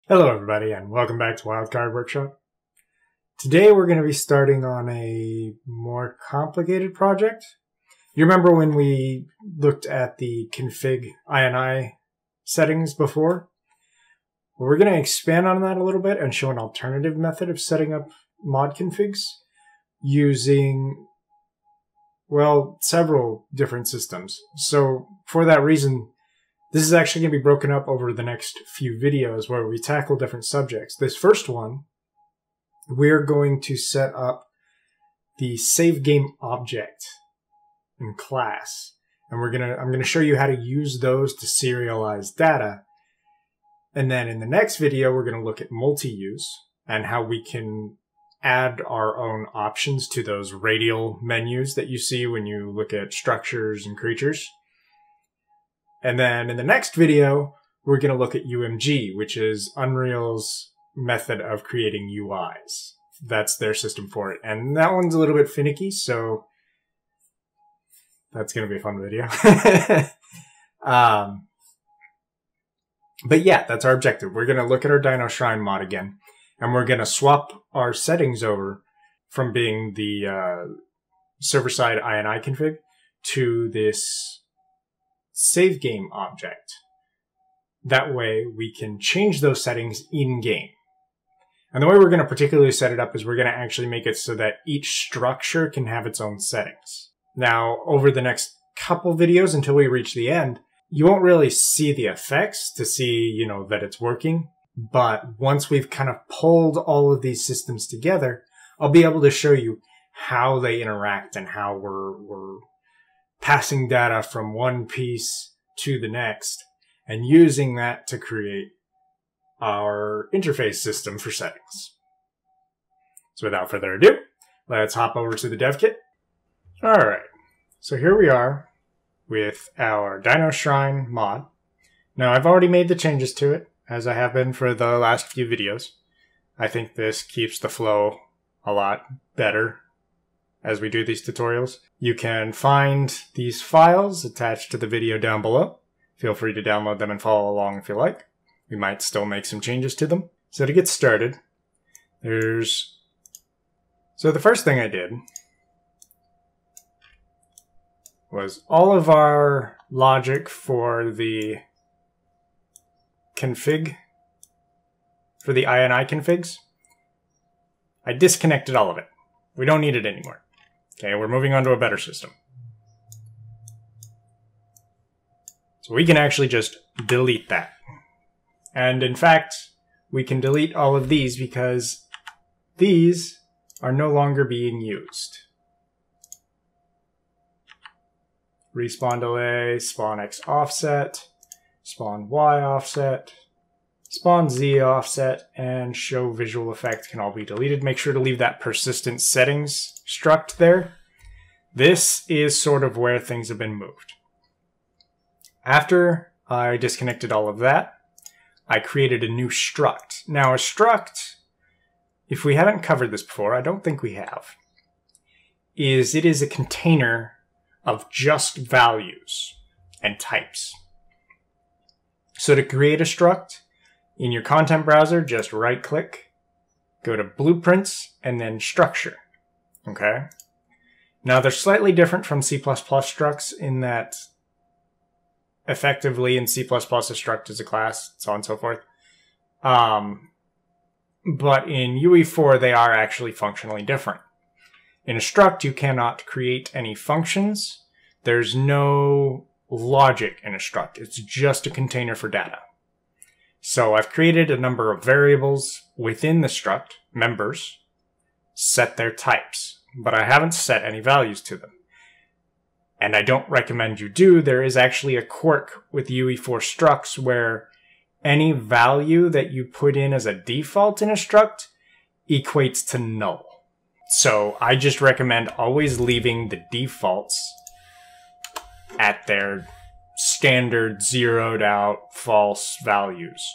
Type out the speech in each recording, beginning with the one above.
Hello everybody and welcome back to Wildcard Workshop. Today we're going to be starting on a more complicated project. You remember when we looked at the config INI settings before? Well, we're going to expand on that a little bit and show an alternative method of setting up mod configs using, well, several different systems. So for that reason, this is actually going to be broken up over the next few videos where we tackle different subjects. This first one, we're going to set up the save game object in class. And I'm going to show you how to use those to serialize data. And then in the next video, we're going to look at multi-use and how we can add our own options to those radial menus that you see when you look at structures and creatures. And then in the next video, we're going to look at UMG, which is Unreal's method of creating UIs. That's their system for it. And that one's a little bit finicky, so that's going to be a fun video. But yeah, that's our objective. We're going to look at our Dino Shrine mod again, and we're going to swap our settings over from being the server-side INI config to this save game object. That way we can change those settings in-game. And the way we're going to particularly set it up is we're going to actually make it so that each structure can have its own settings. Now, over the next couple videos until we reach the end, you won't really see the effects to see, that it's working. But once we've kind of pulled all of these systems together, I'll be able to show you how they interact and how we're passing data from one piece to the next and using that to create our interface system for settings. So without further ado, let's hop over to the dev kit. All right, so here we are with our Dino Shrine mod. Now I've already made the changes to it, as I have been for the last few videos. I think this keeps the flow a lot better as we do these tutorials. You can find these files attached to the video down below. Feel free to download them and follow along if you like. We might still make some changes to them. So to get started, so the first thing I did was all of our logic for the config, for the INI configs, I disconnected all of it. We don't need it anymore. Okay, we're moving on to a better system. So we can actually just delete that. And in fact, we can delete all of these because these are no longer being used. Respawn delay, spawn X offset, spawn Y offset, spawn Z offset, and show visual effect can all be deleted. Make sure to leave that persistent settings struct there. This is sort of where things have been moved. After I disconnected all of that, I created a new struct. Now a struct, if we haven't covered this before, I don't think we have, it is a container of just values and types. So to create a struct, in your content browser, just right-click, go to Blueprints, and then Structure. Okay? Now, they're slightly different from C++ structs in that effectively in C++ a struct is a class, so on and so forth. But in UE4, they are actually functionally different. In a struct, you cannot create any functions. There's no logic in a struct. It's just a container for data. So I've created a number of variables within the struct, members, set their types, but I haven't set any values to them. And I don't recommend you do. There is actually a quirk with UE4 structs where any value that you put in as a default in a struct equates to null. So I just recommend always leaving the defaults at their standard zeroed out false values.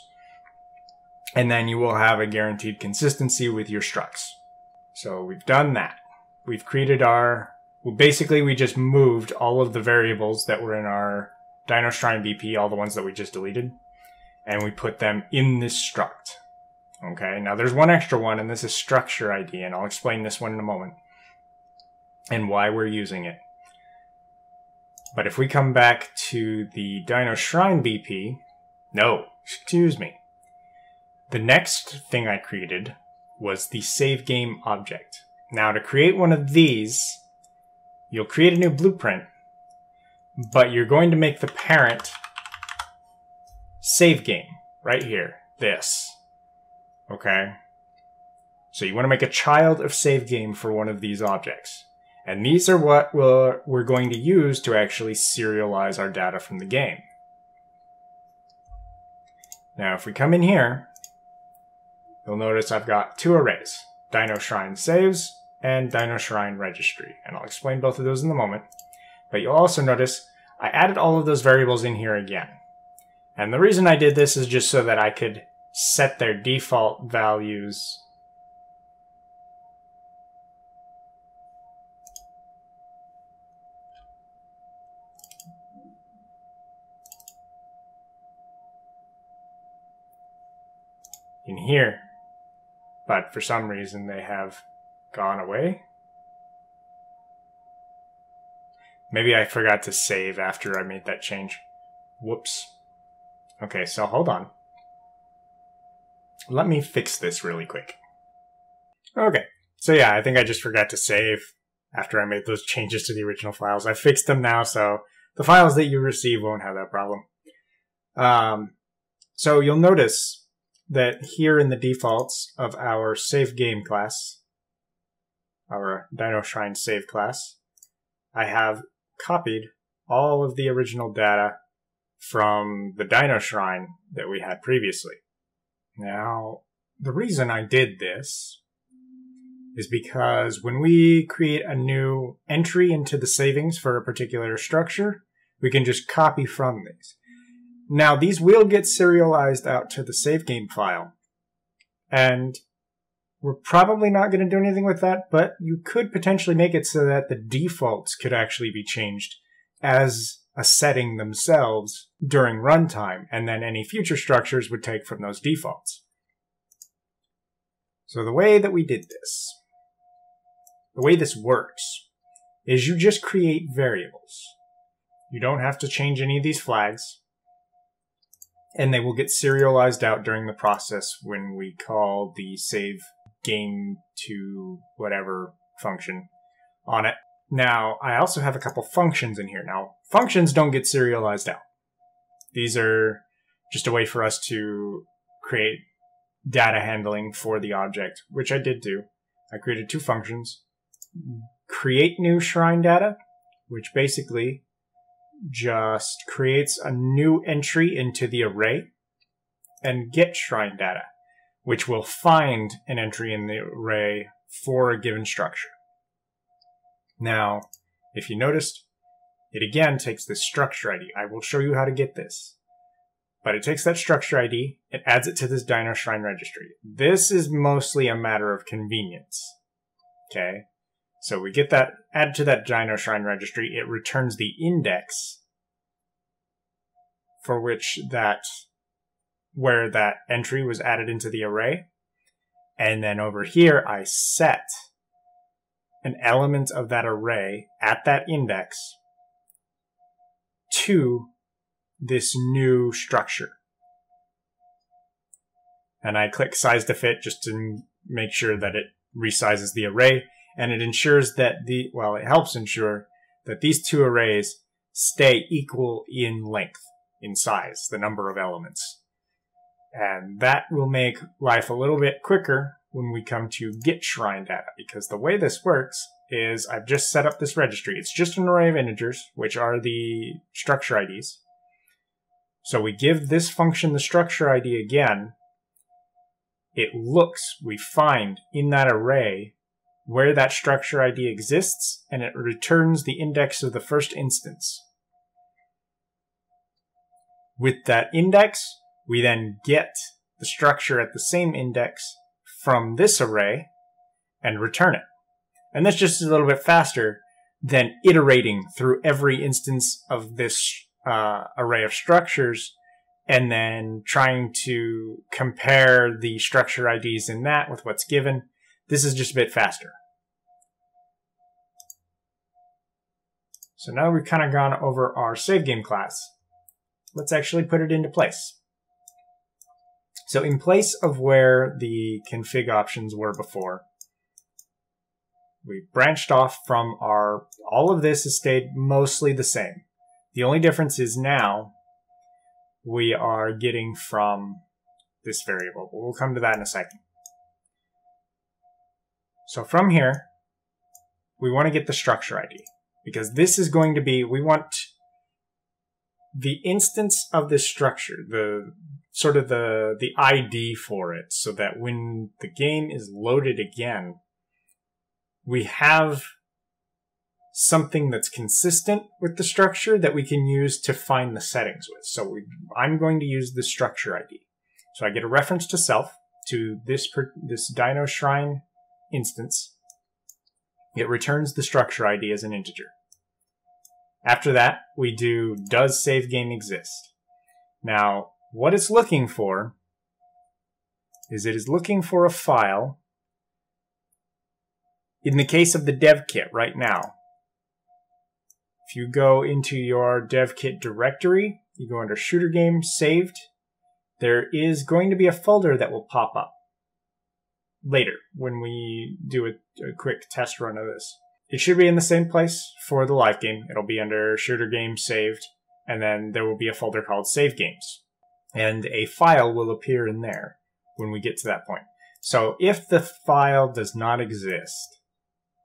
And then you will have a guaranteed consistency with your structs. So we've done that. We've created we just moved all of the variables that were in our Dino Shrine BP, all the ones that we just deleted, and we put them in this struct. Okay, now there's one extra one, and this is structure ID, and I'll explain this one in a moment and why we're using it. But if we come back to the Dinoshrine BP, no, excuse me. The next thing I created was the save game object. Now to create one of these, you'll create a new blueprint, but you're going to make the parent save game right here, this. Okay? So you want to make a child of save game for one of these objects. And these are what we're going to use to actually serialize our data from the game. Now if we come in here, you'll notice I've got two arrays, Dinoshrine Saves and Dinoshrine Registry. And I'll explain both of those in a moment. But you'll also notice I added all of those variables in here again. And the reason I did this is just so that I could set their default values in here, but for some reason they have gone away. Maybe I forgot to save after I made that change. Whoops. Okay, so hold on. Let me fix this really quick. Okay, so yeah, I think I just forgot to save after I made those changes to the original files. I fixed them now, so the files that you receive won't have that problem. So you'll notice that here in the defaults of our save game class, our Dinoshrine save class, I have copied all of the original data from the Dinoshrine that we had previously. Now, the reason I did this is because when we create a new entry into the savings for a particular structure, we can just copy from these. Now, these will get serialized out to the save game file, and we're probably not going to do anything with that, but you could potentially make it so that the defaults could actually be changed as a setting themselves during runtime, and then any future structures would take from those defaults. So the way that we did this, the way this works, is you just create variables. You don't have to change any of these flags, and they will get serialized out during the process when we call the save game to whatever function on it. Now, I also have a couple functions in here. Now, functions don't get serialized out. These are just a way for us to create data handling for the object, which I did do. I created two functions. Create new shrine data, which basically just creates a new entry into the array, and get shrine data, which will find an entry in the array for a given structure. Now, if you noticed, it again takes this structure ID. I will show you how to get this. But it takes that structure ID, it adds it to this Dinoshrine registry. This is mostly a matter of convenience. Okay? So we get that added to that Dinoshrine registry, it returns the index for which where that entry was added into the array. And then over here, I set an element of that array at that index to this new structure. And I click size to fit just to make sure that it resizes the array, and it ensures that it helps ensure that these two arrays stay equal in length, in size, the number of elements. And that will make life a little bit quicker when we come to get shrine data, because the way this works is I've just set up this registry. It's just an array of integers, which are the structure IDs. So we give this function the structure ID again. It looks, we find in that array where that structure ID exists, and it returns the index of the first instance. With that index, we then get the structure at the same index from this array and return it. And that's just a little bit faster than iterating through every instance of this array of structures and then trying to compare the structure IDs in that with what's given. This is just a bit faster. So now we've kind of gone over our save game class. Let's actually put it into place. So in place of where the config options were before, we branched off from all of this has stayed mostly the same. The only difference is now we are getting from this variable. We'll come to that in a second. So from here, we want to get the structure ID, because this is going to be, we want the instance of this structure, the sort of the ID for it, so that when the game is loaded again, we have something that's consistent with the structure that we can use to find the settings with. So I'm going to use the structure ID. So I get a reference to self, to this Dino Shrine instance. It returns the structure ID as an integer. After that, we do does save game exist. Now, what it's looking for is it is looking for a file. In the case of the dev kit right now, if you go into your dev kit directory, you go under shooter game saved, there is going to be a folder that will pop up later when we do a quick test run of this. It should be in the same place for the live game. It'll be under shooter game saved, and then there will be a folder called save games. And a file will appear in there when we get to that point. So if the file does not exist,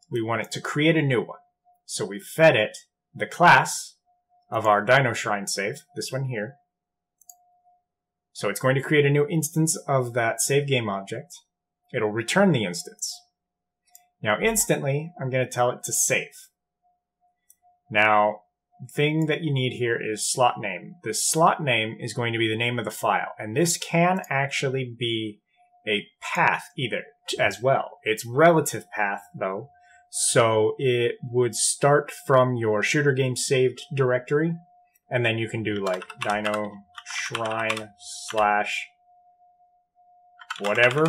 we want it to create a new one. So we fed it the class of our Dino Shrine save, this one here. So it's going to create a new instance of that save game object. It'll return the instance. Now instantly, I'm going to tell it to save. Now, the thing that you need here is slot name. The slot name is going to be the name of the file, and this can actually be a path either as well. It's relative path though, so it would start from your shooter game saved directory, and then you can do like Dino Shrine / whatever,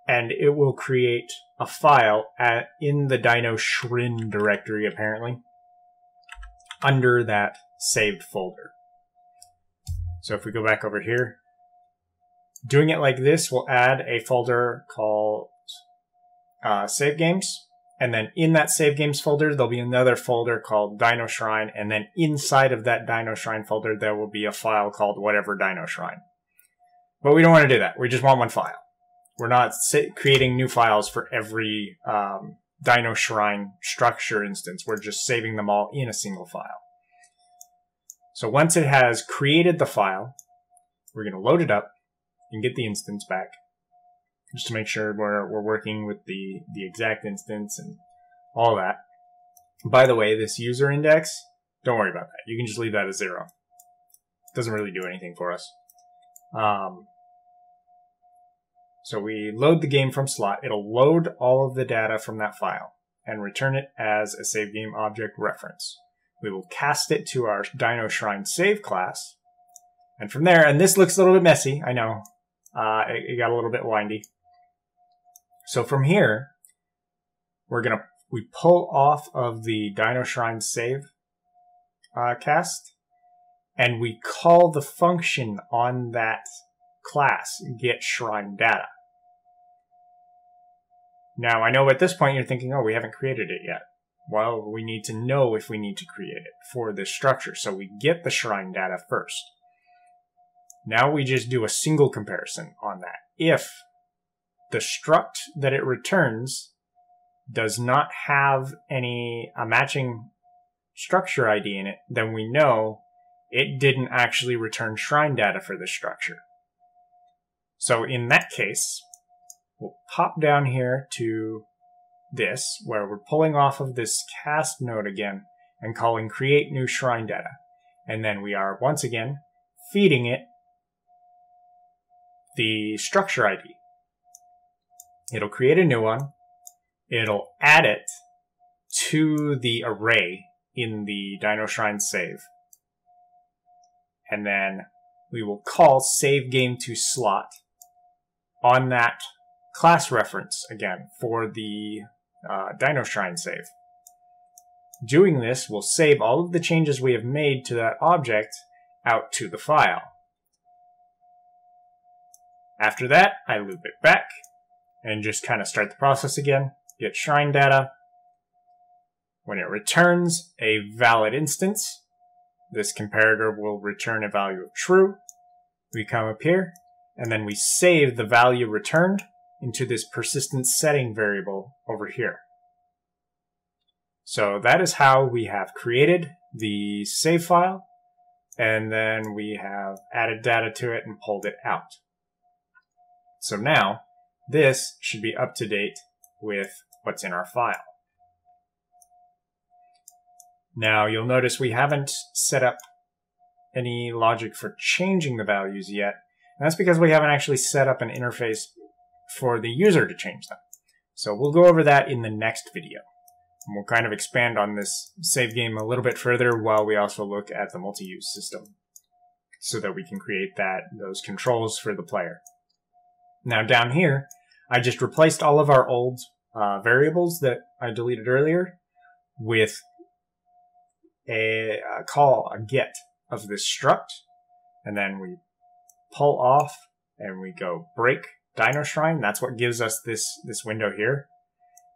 and it will create a file in the Dino Shrine directory, apparently, under that saved folder. So if we go back over here, doing it like this will add a folder called Save Games, and then in that Save Games folder, there'll be another folder called Dino Shrine, and then inside of that Dino Shrine folder, there will be a file called whatever Dino Shrine. But we don't want to do that. We just want one file. We're not creating new files for every Dino Shrine structure instance. We're just saving them all in a single file. So once it has created the file, we're going to load it up and get the instance back, just to make sure we're working with the exact instance and all that. By the way, this user index, don't worry about that. You can just leave that as 0. It doesn't really do anything for us. So we load the game from slot. It'll load all of the data from that file and return it as a save game object reference. We will cast it to our Dino Shrine save class. And from there, and this looks a little bit messy, I know. It got a little bit windy. So from here, we pull off of the Dino Shrine save cast, and we call the function on that class get shrine data. Now I know at this point you're thinking, oh, we haven't created it yet. Well, we need to know if we need to create it for this structure, so we get the shrine data first. Now we just do a single comparison on that. If the struct that it returns does not have a matching structure ID in it, then we know it didn't actually return shrine data for this structure. So in that case, we'll pop down here to this, where we're pulling off of this cast node again and calling create new shrine data. And then we are once again feeding it the structure ID. It'll create a new one. It'll add it to the array in the Dino Shrine save. and then we will call save game to slot on that class reference again for the Dino Shrine save. Doing this will save all of the changes we have made to that object out to the file. After that, I loop it back and just kind of start the process again, get shrine data. When it returns a valid instance, this comparator will return a value of true. We come up here, and then we save the value returned into this persistence setting variable over here. So that is how we have created the save file, and then we have added data to it and pulled it out. So now, this should be up to date with what's in our file. Now you'll notice we haven't set up any logic for changing the values yet, and that's because we haven't actually set up an interface for the user to change them. So we'll go over that in the next video. And we'll kind of expand on this save game a little bit further while we also look at the multi-use system so that we can create those controls for the player. Now down here, I just replaced all of our old variables that I deleted earlier with a get of this struct, and then we pull off and we go break Dino Shrine. That's what gives us this window here.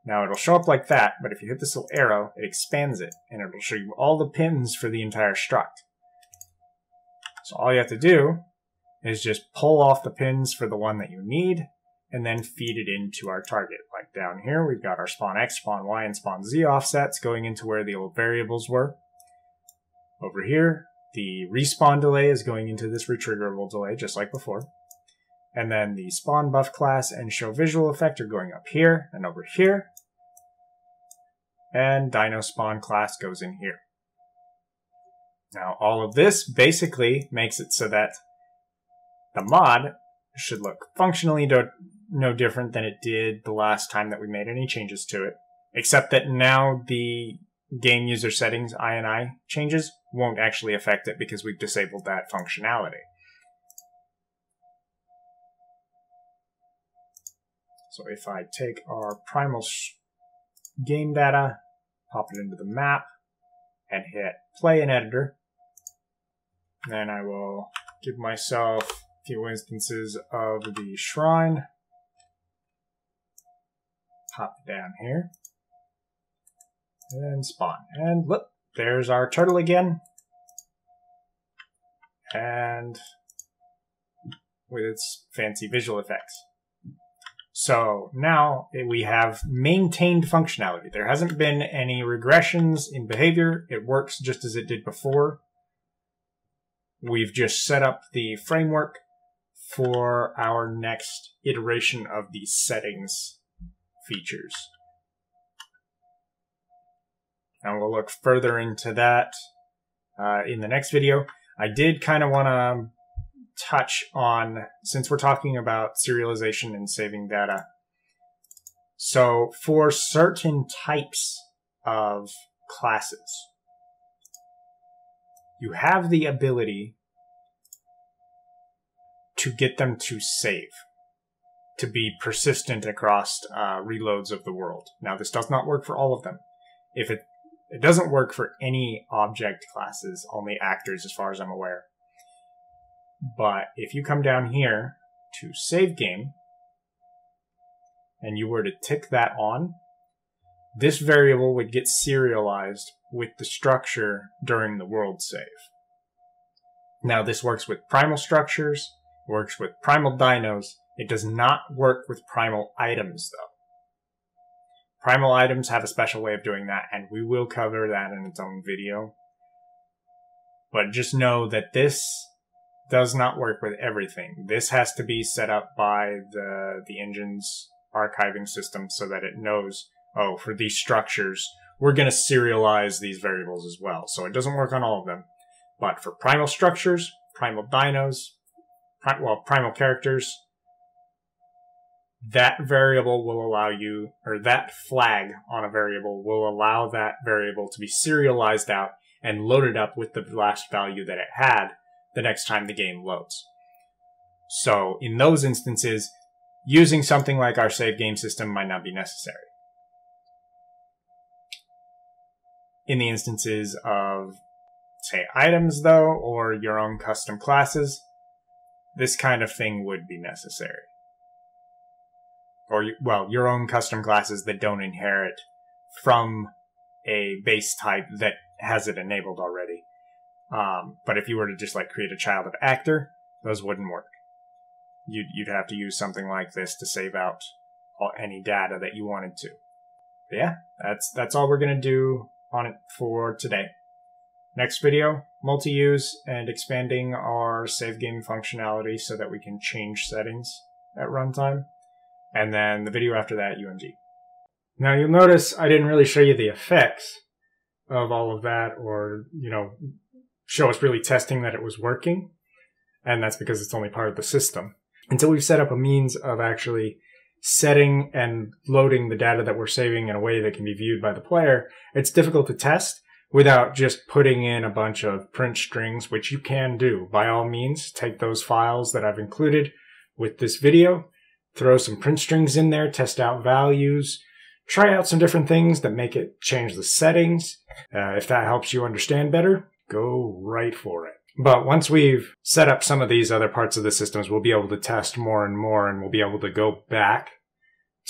Now it'll show up like that, but if you hit this little arrow, it expands it, and it'll show you all the pins for the entire struct. So all you have to do is just pull off the pins for the one that you need, and then feed it into our target. Like down here, we've got our spawn X, spawn Y, and spawn Z offsets going into where the old variables were. Over here, the respawn delay is going into this retriggerable delay, just like before. And then the spawn buff class and show visual effect are going up here and over here. And dino spawn class goes in here. Now all of this basically makes it so that the mod should look functionally no different than it did the last time that we made any changes to it, except that now the game user settings INI changes won't actually affect it because we've disabled that functionality. So if I take our primal game data, pop it into the map, and hit play in editor, then I will give myself a few instances of the shrine, pop it down here, and spawn. And look, there's our turtle again, and with its fancy visual effects. So now we have maintained functionality. There hasn't been any regressions in behavior. It works just as it did before. We've just set up the framework for our next iteration of the settings features. And we'll look further into that in the next video. I did kind of want to touch on, since we're talking about serialization and saving data, so for certain types of classes, you have the ability to get them to save, to be persistent across reloads of the world. Now this does not work for all of them. If it doesn't work for any object classes, only actors as far as I'm aware. But if you come down here to save game, and you were to tick that on, this variable would get serialized with the structure during the world save. Now this works with primal structures, works with primal dinos. It does not work with primal items though. Primal items have a special way of doing that, and we will cover that in its own video. But just know that this does not work with everything. This has to be set up by the engine's archiving system so that it knows, oh, for these structures, we're going to serialize these variables as well. So it doesn't work on all of them. But for primal structures, primal dinos, primal characters, that variable will allow you, or that flag on a variable will allow that variable to be serialized out and loaded up with the last value that it had the next time the game loads. So in those instances, using something like our save game system might not be necessary. In the instances of, say, items, though, or your own custom classes, this kind of thing would be necessary. Or, well, your own custom classes that don't inherit from a base type that has it enabled already. But if you were to just like create a child of actor, those wouldn't work. You'd have to use something like this to save out any data that you wanted to. But yeah, that's all we're gonna do on it for today. Next video, multi-use and expanding our save game functionality so that we can change settings at runtime. And then the video after that, UMG. Now you'll notice I didn't really show you the effects of all of that, or, show us really testing that it was working. And that's because it's only part of the system. Until we've set up a means of actually setting and loading the data that we're saving in a way that can be viewed by the player, it's difficult to test without just putting in a bunch of print strings, which you can do. By all means, take those files that I've included with this video, throw some print strings in there, test out values, try out some different things that make it change the settings. If that helps you understand better, go right for it. But once we've set up some of these other parts of the systems, we'll be able to test more and more, and we'll be able to go back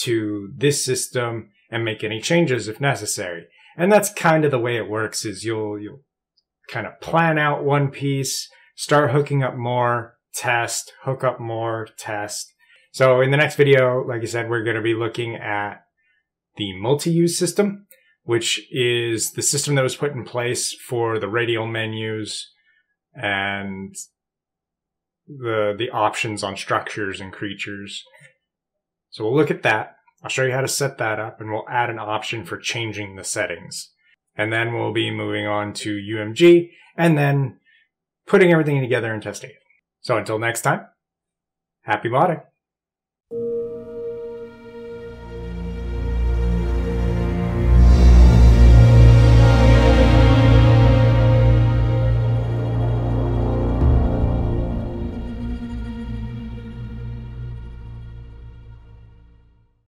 to this system and make any changes if necessary. And that's kind of the way it works, is you'll kind of plan out one piece, start hooking up more, test, hook up more, test. So in the next video, like I said, we're going to be looking at the multi-use system, which is the system that was put in place for the radial menus and the options on structures and creatures. So we'll look at that. I'll show you how to set that up, and we'll add an option for changing the settings. And then we'll be moving on to UMG, and then putting everything together and testing it. So until next time, happy modding.